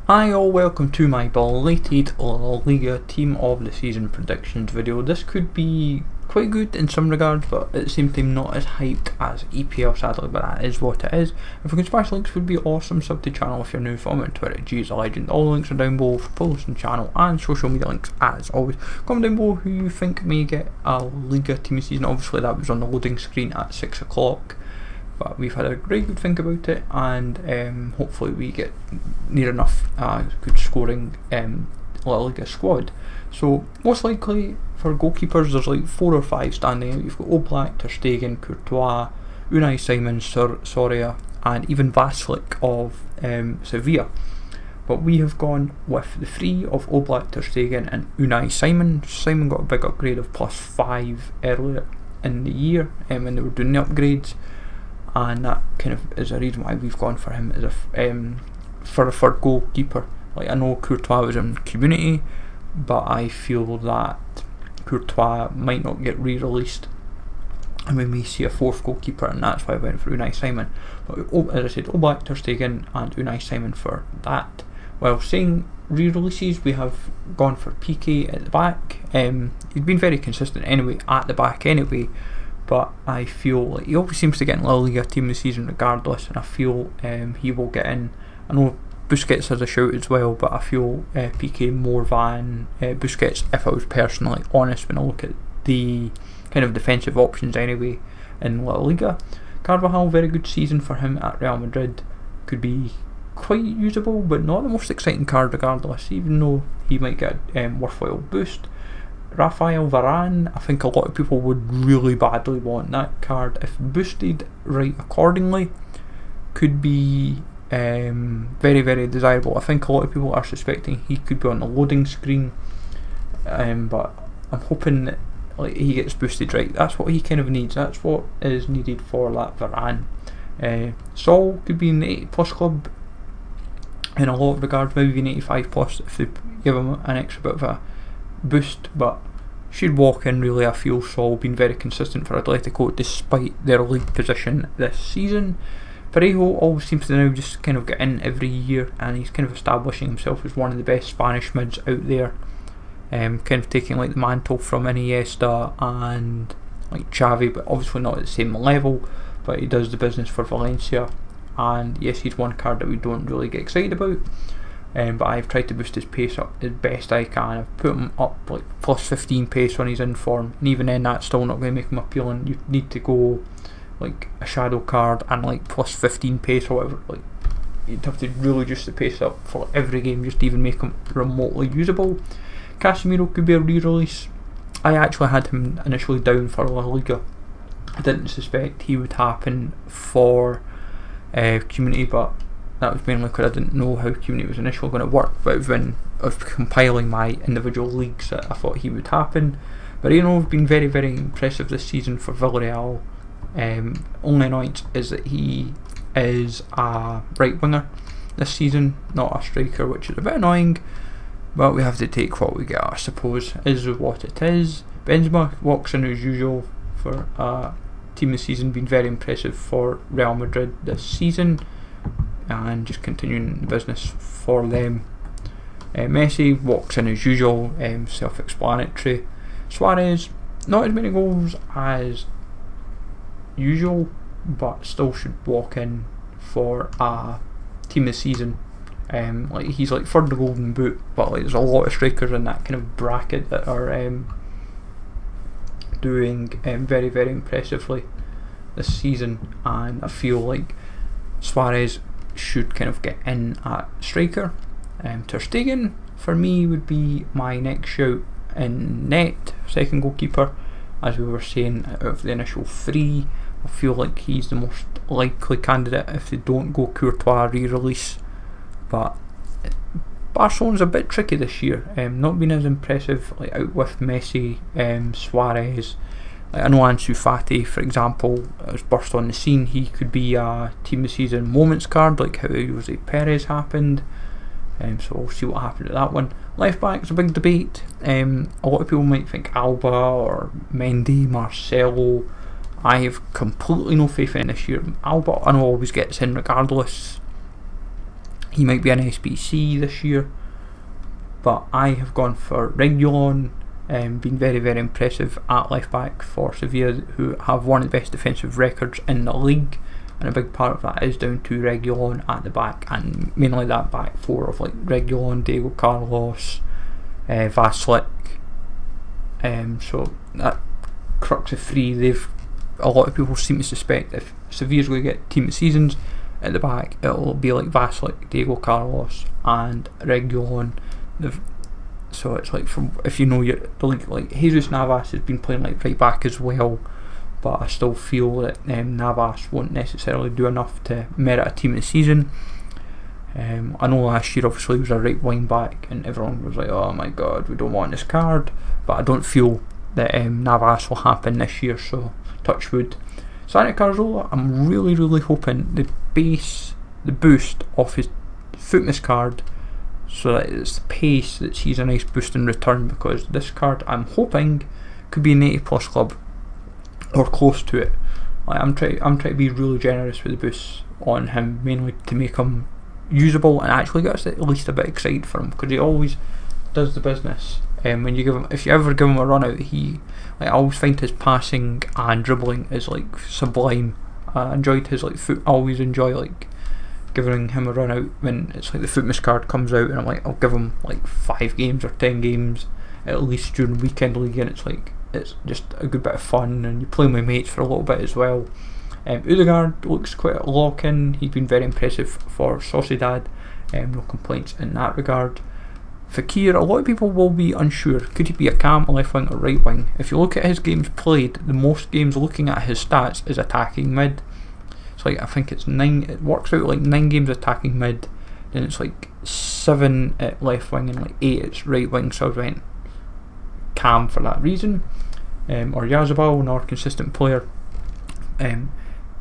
Hi all, welcome to my belated La Liga Team of the Season predictions video. This could be quite good in some regards, but at the same time not as hyped as EPL sadly, but that is what it is. If we could smash links would be awesome. Sub to the channel if you're new, follow me on Twitter at G's a Legend. All the links are down below for posts and channel and social media links as always. Comment down below who you think may get a Liga Team of the Season. Obviously that was on the loading screen at 6 o'clock. But we've had a great good think about it, and hopefully we get near enough good scoring La Liga squad. So most likely for goalkeepers there's like 4 or 5 standing out. You've got Oblak, Ter Stegen, Courtois, Unai Simon, Soria and even Vaslik of Sevilla. But we have gone with the 3 of Oblak, Ter Stegen and Unai Simon. Simon got a big upgrade of +5 earlier in the year when they were doing the upgrades. And that kind of is a reason why we've gone for him as a for a third goalkeeper. Like, I know Courtois was in Community, but I feel that Courtois might not get re-released, and we may see a 4th goalkeeper, and that's why I went for Unai Simon. But as I said, Oblak, Ter Stegen and Unai Simon for that. While saying re-releases, we have gone for PK at the back. He's been very consistent anyway at the back anyway. But I feel like he always seems to get in La Liga Team of the Season regardless, and I feel he will get in. I know Busquets has a shout as well, but I feel PK more than Busquets, if I was personally honest when I look at the kind of defensive options anyway in La Liga. Carvajal, very good season for him at Real Madrid, could be quite usable but not the most exciting card regardless, even though he might get a worthwhile boost. Rafael Varane, I think a lot of people would really badly want that card if boosted right accordingly. Could be very, very desirable. I think a lot of people are suspecting he could be on the loading screen, but I'm hoping that he gets boosted right. That's what he kind of needs. That's what is needed for that Varane. Saul could be in the 80 plus club in a lot of regards, maybe an 85 plus if they give him an extra bit of a boost, but should walk in really. I feel Saul been very consistent for Atletico despite their league position this season. Parejo always seems to now just kind of get in every year, and he's kind of establishing himself as one of the best Spanish mids out there, kind of taking like the mantle from Iniesta and like Xavi, but obviously not at the same level, but he does the business for Valencia. And yes, he's one card that we don't really get excited about. But I've tried to boost his pace up as best I can. I've put him up like +15 pace when he's in form, and even then that's still not going to make him appealing. You need to go like a shadow card and like +15 pace or whatever. Like, you'd have to really juice the pace up for every game just to even make him remotely usable. Casemiro could be a re-release. I actually had him initially down for La Liga. I didn't suspect he would happen for Community, but that was mainly because I didn't know how Community was initially going to work, but when I was compiling my individual leagues I thought he would happen. But has been very, very impressive this season for Villarreal. Only annoyance is that he is a right winger this season, not a striker, which is a bit annoying, but we have to take what we get, I suppose, is what it is. Benzema walks in as usual for a team of the season, been very impressive for Real Madrid this season, and just continuing the business for them. Messi walks in as usual, self-explanatory. Suarez, not as many goals as usual, but still should walk in for a team of the season. Like, he's like third the golden boot, but like there's a lot of strikers in that kind of bracket that are doing very, very impressively this season, and I feel like Suarez should kind of get in at striker. Ter Stegen for me would be my next shout in net, second goalkeeper. As we were saying, out of the initial 3, I feel like he's the most likely candidate if they don't go Courtois re-release. But Barcelona's a bit tricky this year, not been as impressive like out with Messi, Suarez. I know Ansu Fati, for example, has burst on the scene. He could be a team of the season moments card, like how Jose Perez happened. So we'll see what happens with that one. Left back is a big debate. A lot of people might think Alba or Mendy, Marcelo. I have completely no faith in this year. Alba, I know, always gets in regardless. he might be an SBC this year, but I have gone for Reguilon, been very, very impressive at left back for Sevilla, who have one of the best defensive records in the league, and a big part of that is down to Reguilon at the back, and mainly that back four of like Reguilon, Diego Carlos, Vaslik. So that crux of three, a lot of people seem to suspect if Sevilla's going to get team of seasons at the back, it'll be like Vaslik, Diego Carlos and Reguilon. So it's like, from if you know the league, like Jesus Navas has been playing like right back as well, but I still feel that Navas won't necessarily do enough to merit a team of the season. I know last year obviously he was a right wing back and everyone was like, oh my god, we don't want this card, but I don't feel that Navas will happen this year, so touch wood. Santi Cazorla, I'm really, really hoping the boost of his fitness card, so that it's the pace that sees a nice boost in return, because this card I'm hoping could be an 80 plus club or close to it. Like, I'm trying to be really generous with the boosts on him, mainly to make him usable and actually get us at least a bit excited for him, because he always does the business. When you give him, if you ever give him a run out, I always find his passing and dribbling is like sublime. I enjoyed his like foot. I always enjoy like giving him a run out when it's like the fitness card comes out, and I'm like, I'll give him like 5 games or 10 games at least during weekend league, and it's just a good bit of fun, and you play with my mates for a little bit as well. Odegaard looks quite a lock-in. He's been very impressive for Sociedad. No complaints in that regard. Fekir, a lot of people will be unsure. Could he be a cam, a left wing or right wing? If you look at his games played, the most games looking at his stats is attacking mid. It's like, I think it's 9, it works out like 9 games attacking mid, then it's like 7 at left wing and like 8 at right wing, so I went cam for that reason. Or Yazabal, another consistent player.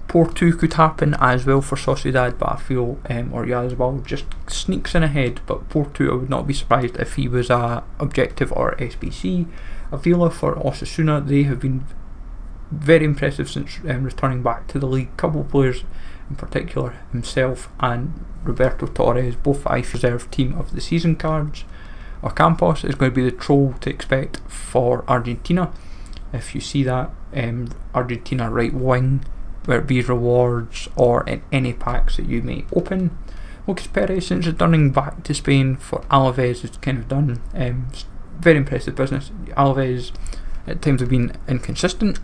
Porto could happen as well for Sociedad, but I feel Oyarzabal just sneaks in ahead, but Porto, I would not be surprised if he was a objective or SBC. Avila for Osasuna, they have been very impressive since returning back to the league. Couple of players in particular, himself and Roberto Torres, both IF reserve team of the season cards. Ocampos is going to be the troll to expect for Argentina. If you see that, Argentina right wing, where it be rewards or in any packs that you may open. Lucas Perez, since returning back to Spain for Alaves, has kind of done very impressive business. Alaves at times have been inconsistent,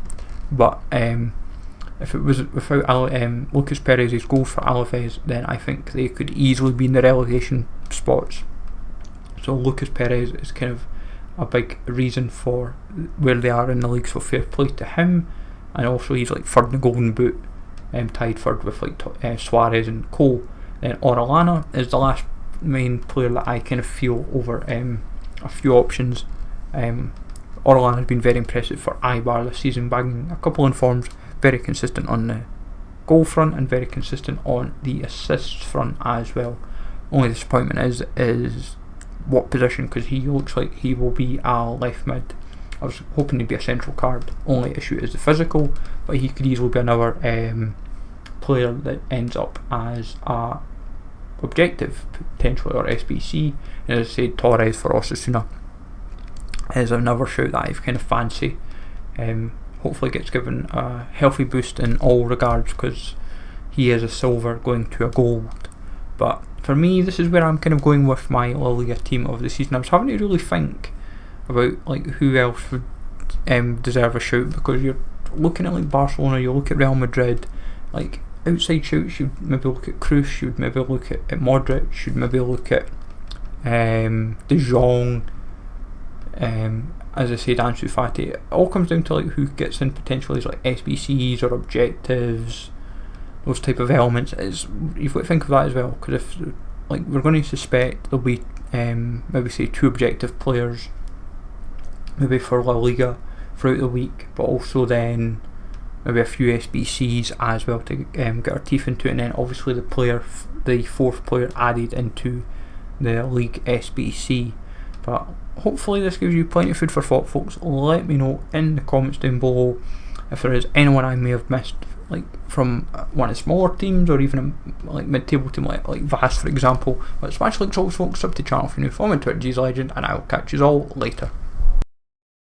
but if it was without Lucas Perez's goals for Alaves, then I think they could easily be in the relegation spots. So Lucas Perez is kind of a big reason for where they are in the league, so fair play to him. And also he's like third in the Golden Boot, tied third with like Suarez and Cole. Then Orellana is the last main player that I kind of feel over a few options. Orellana has been very impressive for Eibar this season, bagging a couple informs, very consistent on the goal front and very consistent on the assists front as well. Only disappointment is what position, because he looks like he will be a left mid. I was hoping to be a central card. Only issue is the physical, but he could easily be another player that ends up as a objective potentially, or SBC. And as I said, Torres for Osasuna is another shout that I kind of fancy. Hopefully gets given a healthy boost in all regards, because he is a silver going to a gold. But for me, this is where I'm kind of going with my La Liga team of the season. I was having to really think about like who else would deserve a shout, because you're looking at like Barcelona, you look at Real Madrid, like outside shouts, you'd maybe look at Kroos, you'd maybe look at Modric, you'd maybe look at De Jong, as I said, Ansu Fati. It all comes down to like who gets in potentially as like SBCs or objectives, those type of elements. You've got to think of that as well, because if like we're going to suspect there'll be maybe say 2 objective players maybe for La Liga throughout the week, but also then maybe a few SBCs as well to get our teeth into it, and then obviously the 4th player added into the league SBC. But hopefully this gives you plenty of food for thought, folks. Let me know in the comments down below if there is anyone I may have missed like from one of the smaller teams, or even a mid-table team like Vast, for example. But smash links always folks, sub to the channel if you're new, follow me on Twitter, G's Legend, and I will catch you all later.